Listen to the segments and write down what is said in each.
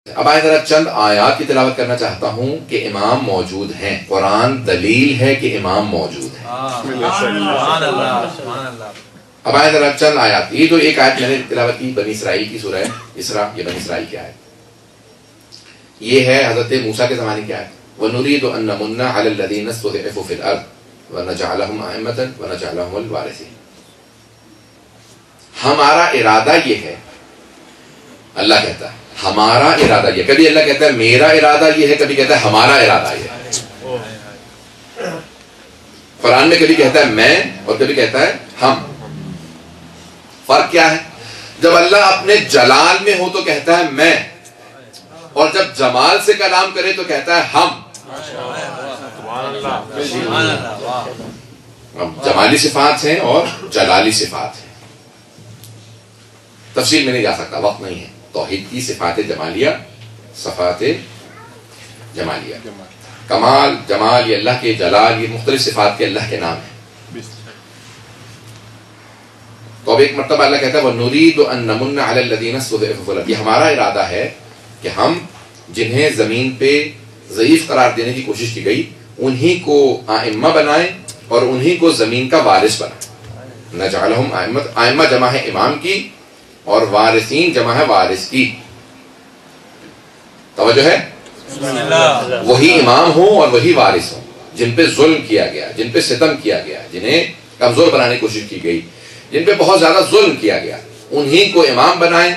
اب آئے ذرا چند آیات کی تلاوت کرنا چاہتا ہوں کہ امام موجود ہیں. قرآن دلیل ہے کہ امام موجود ہیں. اب آئے ذرا چند آیات. یہ جو ایک آیت میں نے تلاوت کی بنی اسرائیل کی سورہ اسراء، یہ بنی اسرائیل کی آیت، یہ ہے حضرت موسیٰ کے زمانے کی آیت. وَنُرِيدُ أَن نَّمُنَّ عَلَى الَّذِينَ اسْتُضْعِفُوا فِي الْأَرْضِ وَنَجْعَلَهُمْ أَئِمَّةً وَنَجْعَلَهُمُ الْوَارِثِينَ. ہمارا ارادہ یہ ہے، اللہ کہتا ہے ہمارا ارادہ یہ. کبھی اللہ کہتا ہے میرا ارادہ یہ ہے، کبھی کہتا ہے ہمارا ارادہ یہ ہے. قرآن میں کبھی کہتا ہے میں اور کبھی کہتا ہے ہم. فرق کیا ہے؟ جب اللہ اپنے جلال میں ہو تو کہتا ہے میں، اور جب جمال سے کلام کرے تو کہتا ہے ہم. جمالی صفات ہیں اور جلالی صفات ہیں. تفصیل میں نہیں جا سکتا، وقت نہیں ہے. توحید کی صفات جمالیہ، صفات جمالیہ، کمال، جمال یہ اللہ کے، جلال یہ مختلف صفات کے اللہ کے نام ہیں. تو اب ایک مرتبہ اللہ کہتا ہے وَنُرِيدُ أَن نَّمُنَّ عَلَى الَّذِينَ اسْتُضْعِفُوا فِي الْأَرْضِ. یہ ہمارا ارادہ ہے کہ ہم جنہیں زمین پہ ضعیف قرار دینے کی کوشش کی گئی انہی کو ائمہ بنائیں اور انہی کو زمین کا وارث بنائیں. نَجْعَلَهُمْ أَئِمَّةً، ائمہ جمع ہے امام کی اور وارثین جمع ہے وارث کی. توجہ ہے؟ وہی امام ہوں اور وہی وارث ہوں جن پہ ظلم کیا گیا، جن پہ ستم کیا گیا، جنہیں کمزور بنانے کی کوشش کی گئی، جن پہ بہت زیادہ ظلم کیا گیا، انہی کو امام بنائیں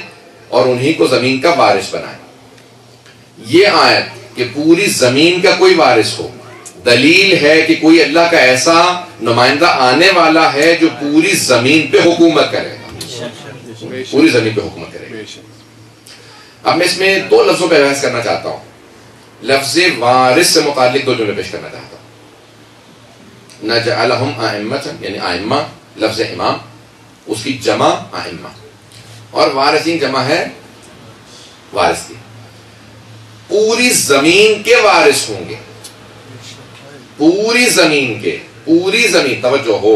اور انہی کو زمین کا وارث بنائیں. یہ آیت کہ پوری زمین کا کوئی وارث ہو دلیل ہے کہ کوئی اللہ کا ایسا نمائندہ آنے والا ہے جو پوری زمین پہ حکومت کرے گا، پوری زمین پہ حکومت کرے گا. اب میں اس میں دو لفظوں پہ بحث کرنا چاہتا ہوں. لفظ وارث سے متعلق دو جملے پیش کرنا چاہتا ہوں. نجعلہم ائمۃ یعنی ائمہ، لفظ امام اس کی جمع ائمہ، اور وارثین جمع ہے وارث کی. پوری زمین کے وارث ہوں گے، پوری زمین کے، پوری زمین. توجہ ہو،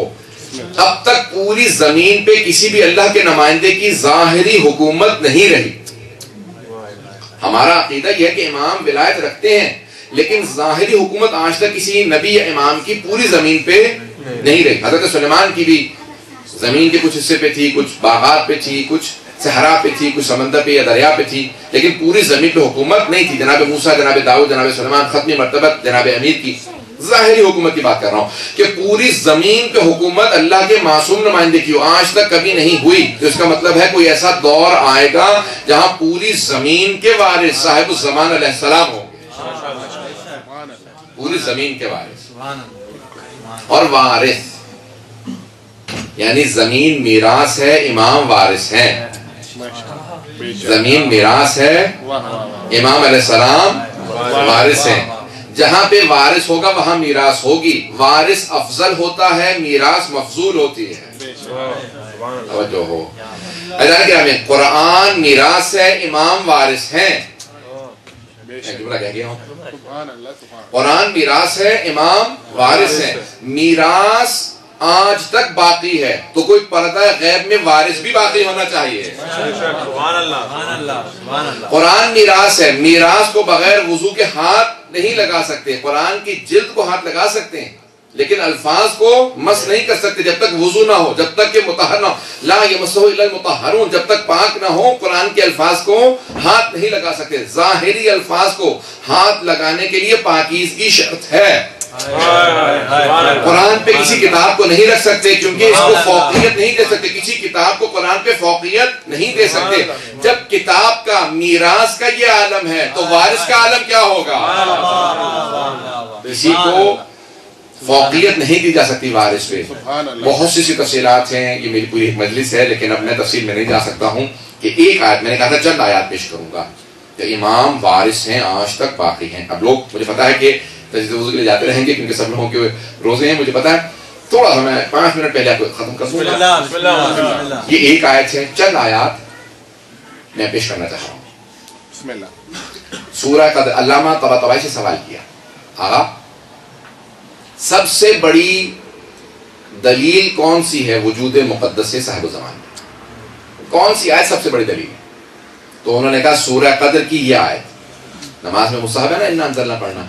اب تک پوری زمین پہ کسی بھی اللہ کے نمائندے کی ظاہری حکومت نہیں رہی. ہمارا عقیدہ یہ ہے کہ امام ولایت رکھتے ہیں لیکن ظاہری حکومت آج تک کسی نبی یا امام کی پوری زمین پہ نہیں رہی. حضرت سلیمان کی بھی زمین کے کچھ حصے پہ تھی، کچھ باغات پہ تھی، کچھ صحرا پہ تھی، کچھ سمندر پہ یا دریا پہ تھی، لیکن پوری زمین پہ حکومت نہیں تھی. جناب موسیٰ، جناب داؤد، جناب سلیمان، ختمی مرتبت جناب امیر کی ظاہری حکومت کی بات کر رہا ہوں کہ پوری زمین پہ حکومت اللہ کے معصوم نمائندے کی آج تک کبھی نہیں ہوئی. تو اس کا مطلب ہے کوئی ایسا دور آئے گا جہاں پوری زمین کے وارث صاحب الزمان علیہ السلام ہوں گے. پوری زمین کے وارث اور وارث یعنی زمین میراث ہے، امام وارث ہیں. زمین میراث ہے، امام علیہ السلام وارث ہیں. جہاں پہ وارث ہوگا وہاں میراث ہوگی. وارث افضل ہوتا ہے، میراث مفضول ہوتی ہے. توجہ ہو، قرآن میراث ہے، امام وارث ہیں. قرآن میراث ہے، امام وارث ہیں. میراث آج تک باقی ہے تو کوئی پردہ غیب میں وارث بھی باقی ہونا چاہیے. قرآن میراث ہے، میراث کو بغیر وضو کے ہاتھ نہیں لگا سکتے. قرآن کی جلد کو ہاتھ لگا سکتے ہیں لیکن الفاظ کو مس نہیں کر سکتے جب تک وضو نہ ہو، جب تک کہ مطہر نہ ہو. لا یمسہ الا المطہرون، جب تک پاک نہ ہو قرآن کے الفاظ کو ہاتھ نہیں لگا سکتے. ظاہری الفاظ کو ہاتھ لگانے کے لیے پاکیزگی شرط ہے. قرآن پہ کسی کتاب کو نہیں رکھ سکتے کیونکہ اس کو فوقیت نہیں دے سکتے. کسی کتاب کو قرآن پہ فوقیت نہیں دے سکتے. جب کتاب کا، میراث کا یہ عالم ہے تو وارث کا عالم کیا ہوگا؟ کسی کو فوقیت نہیں دی جا سکتی وارث پہ. بہت سی تفصیلات ہیں، یہ میری پوری ایک مجلس ہے لیکن اب میں تفصیل میں نہیں جا سکتا ہوں. کہ ایک آیت، میں نے کہا تھا چند آیات پیش کروں گا کہ امام وارث ہیں، آج تک باقی ہیں. اب لوگ مجھے پتا ہے کہ تجدید وضو کے لیے جاتے رہیں گے کیونکہ سب لوگوں کے روزے ہیں، مجھے پتا ہے. تھوڑا سا میں 5 منٹ پہلے آپ کو ختم کر دوں گا. یہ ایک آیت ہے، چند آیات میں پیش کرنا چاہ رہا ہوں. سورہ قدر. علامہ طباطبائی سے سوال کیا، آغا سب سے بڑی دلیل کون سی ہے وجود مقدس صاحب الزمان میں؟ کون سی آیت سب سے بڑی دلیل ہے؟ تو انہوں نے کہا سورہ قدر کی یہ آیت، نماز میں مستحب ہے نا انا انزلنا پڑھنا،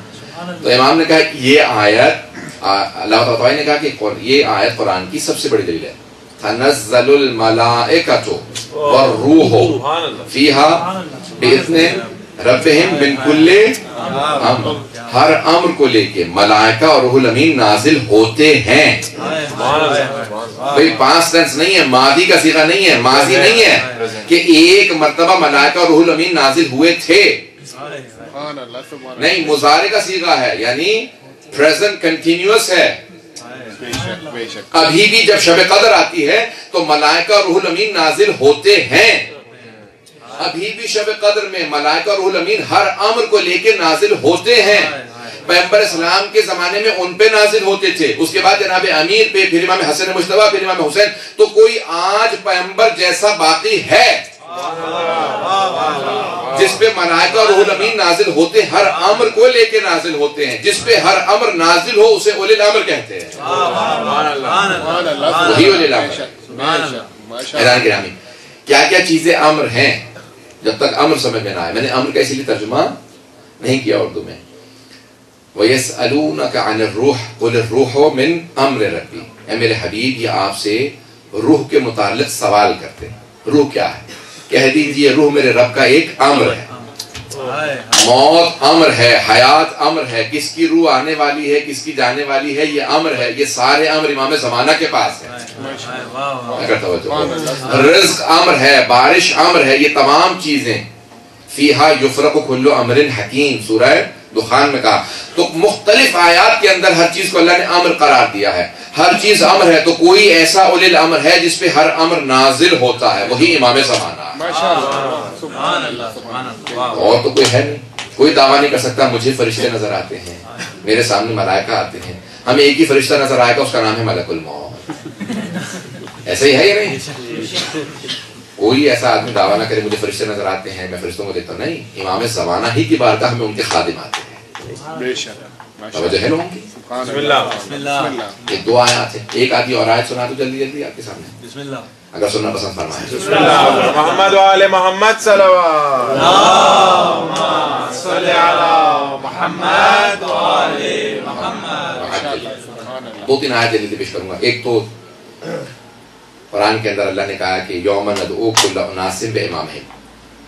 تو امام نے کہا یہ آیت، اللہ تعالیٰ نے کہا کہ یہ آیت قرآن کی سب سے بڑی دلیل ہے، تنزل الملائکۃ والروح فیہا بإذن ربہم من کل امر، ہر امر کو لے کے ملائکہ اور روح الامین نازل ہوتے ہیں۔ بھئی پاسٹ ٹینس نہیں ہے، ماضی کا صیغہ نہیں ہے، ماضی نہیں ہے کہ ایک مرتبہ ملائکہ اور روح الامین نازل ہوئے تھے، نہیں، مضارع کا صیغہ ہے، یعنی پریزنٹ کنٹینیوس ہے۔ ابھی بھی جب شب قدر آتی ہے تو ملائکہ اور روح الامین نازل ہوتے ہیں، ابھی بھی شب قدر میں ملائکہ اور روح الامین ہر امر کو لے کے نازل ہوتے ہیں۔ پیغمبر اسلام کے زمانے میں ان پہ نازل ہوتے تھے، اس کے بعد جناب امیر پہ، پھر امام حسن مجتبیٰ، پھر امام حسین، تو کوئی آج پیغمبر جیسا باقی ہے جس پہ ملائکہ اور روح الامین نازل ہوتے، ہر امر کو لے کے نازل ہوتے ہیں، جس پہ ہر امر نازل ہو اسے اولی الامر کہتے ہیں، وہی اولی الامر۔ حیران گرامی، کیا کیا چیزیں امر ہیں جب تک امر سمجھ میں نہ آئے۔ میں نے امر کا اسی لیے ترجمہ نہیں کیا اردو میں۔ وَيَسْأَلُونَكَ عَنِ الرُّوحِ قُلِ الرُّوحُ مِنْ أَمْرِ رَبِّي، اے میرے حبیب یہ آپ سے روح کے متعلق سوال کرتے ہیں، روح کیا ہے؟ کہہ دیجئے روح میرے رب کا ایک امر ہے، موت امر ہے، حیات امر ہے، کس کی روح آنے والی ہے، کس کی جانے والی ہے، یہ امر ہے، یہ سارے امر امام زمانہ کے پاس ہے۔ اگر توجہ، رزق امر ہے، بارش امر ہے، یہ تمام چیزیں فیہا یفرق کل امر حکیم، سورہ دخان میں کہا۔ تو مختلف آیات کے اندر ہر چیز کو اللہ نے امر قرار دیا ہے، ہر چیز امر ہے، تو کوئی ایسا اولی الامر ہے جس پہ ہر امر نازل ہوتا ہے، وہی امام زمانہ ہے۔ اور تو کوئی ہے نہیں، کوئی دعویٰ نہیں کر سکتا مجھے فرشتے نظر آتے ہیں، میرے سامنے ملائکہ آتے ہیں، ہمیں ایک ہی فرشتہ نظر آئے گا، اس کا نام ہے ملک الموت۔ ایسا ہی ہے یا نہیں؟ کوئی ایسا آدمی دعویٰ نہ کرے مجھے فرشتے نظر آتے ہیں، میں فرشتوں کو دیکھتا ہوں، نہیں، امام زمانہ ہی کی بارگاہ میں ان کے خادم آتے ہیں۔ توجہ ہے لوگوں کی؟ بسم اللہ۔ یہ دو آیات ہیں، ایک آدھی اور آیت سنا تو جلدی جلدی آپ کے سامنے، بسم اللہ۔ اگر سننا پسند فرمائیں۔ بسم اللہ۔ محمد و آل محمد صلوات۔ اللہم صلی علی محمد و آل محمد۔ دو تین آیت جلدی پیش کروں گا۔ ایک تو قرآن کے اندر اللہ نے کہا کہ یوم ندعو کل اناس بامامہم،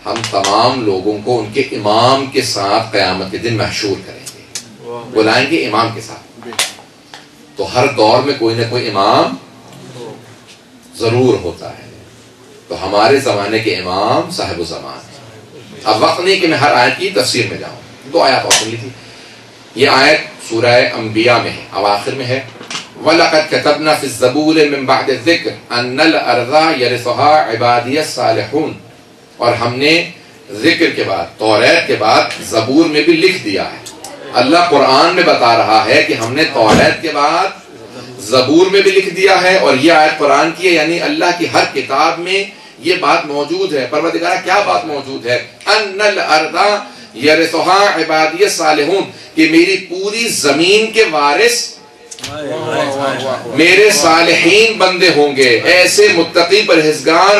ہم تمام لوگوں کو ان کے امام کے ساتھ قیامت کے دن محشور کریں گے، بلائیں گے امام کے ساتھ۔ تو ہر دور میں کوئی نہ کوئی امام ضرور ہوتا ہے، تو ہمارے زمانے کے امام صاحب الزمان ہیں۔ اب وقت نہیں کہ میں ہر آیت کی تفسیر میں جاؤں، دو آیات اور سن لی تھی۔ یہ آیت سورہ انبیاء میں ہے، اواخر میں ہے۔ وَلَقَدْ كَتَبْنَا فِي الزَّبُورِ مِن بَعْدِ الذِّكْرِ أَنَّ الْأَرْضَ يَرِثُهَا عِبَادِيَ الصَّالِحُونَ، اور ہم نے ذکر کے بعد، توریت کے بعد زبور میں بھی لکھ دیا ہے۔ اللہ قرآن میں بتا رہا ہے کہ ہم نے توریت کے بعد زبور میں بھی لکھ دیا ہے، اور یہ آیت قرآن کی ہے، یعنی اللہ کی ہر کتاب میں یہ بات موجود ہے۔ پروردگارہ کیا بات موجود ہے؟ ان الارض یرثها عبادی الصالحون، کہ میری پوری زمین کے وارث میرے صالحین بندے ہوں گے، ایسے متقی پرہیزگار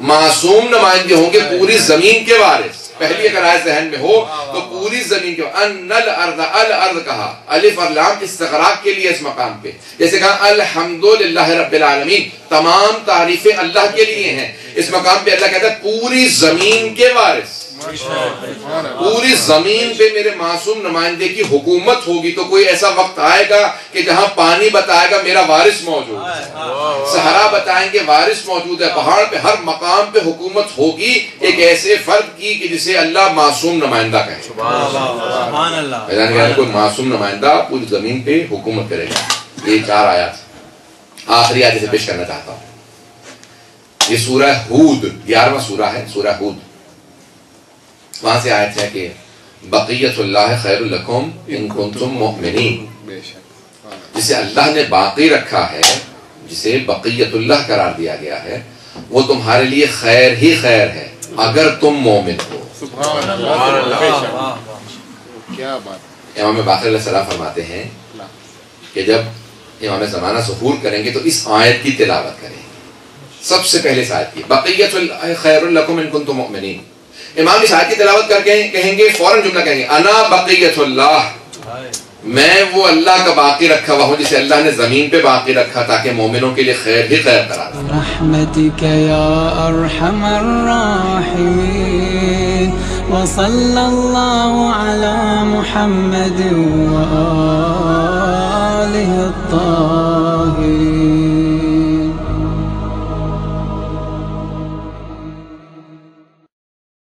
معصوم نمائندے ہوں گے، پوری زمین کے وارث۔ پہلی اگر آیت ذہن میں ہو تو پوری زمین کے ان الارض، الارض کہا، الف اور لام استغراق کے لیے اس مقام پہ، جیسے کہا الحمدللہ رب العالمین، تمام تعریفیں اللہ کے لیے ہیں، اس مقام پہ اللہ کہتا ہے پوری زمین کے وارث، پوری زمین پہ میرے معصوم نمائندے کی حکومت ہوگی۔ تو کوئی ایسا وقت آئے گا کہ جہاں پانی بتائے گا میرا وارث موجود ہے، صحرا بتائیں گے وارث موجود ہے، پہاڑ پہ ہر مقام پہ حکومت ہوگی ایک ایسے فرد کی کہ جسے اللہ معصوم نمائندہ کہے۔ سبحان اللہ۔ یعنی کوئی معصوم نمائندہ پوری زمین پہ حکومت کرے گا۔ یہ چار آیات، آخری آیت سے پیش کرنا چاہتا ہوں۔ یہ سورہ ہود، 11واں سورہ ہے، سورہ ہود۔ وہاں سے آیت ہے کہ بقیت اللہ خیر لکم ان کنتم مؤمنین، جسے اللہ نے باقی رکھا ہے، جسے بقیت اللہ قرار دیا گیا ہے، وہ تمہارے لیے خیر ہی خیر ہے اگر تم مومن ہو۔ سبحان اللہ، کیا بات۔ امام باقر علیہ السلام فرماتے ہیں کہ جب امام زمانہ ظہور کریں گے تو اس آیت کی تلاوت کریں گے، سب سے پہلے اس آیت کی، بقیت اللہ خیر لکم ان کنتم مؤمنین، امام اس آیت کی تلاوت کر کے کہیں گے، فوراً جملہ کہیں گے انا بقیت اللہ، میں وہ اللہ کا باقی رکھا ہوا ہوں جسے اللہ نے زمین پہ باقی رکھا تاکہ مومنوں کے لیے خیر ہی خیر قرار دے. رحمتک یا ارحم الراحمین وصلی اللہ علی محمد وآلہ الطاہرین.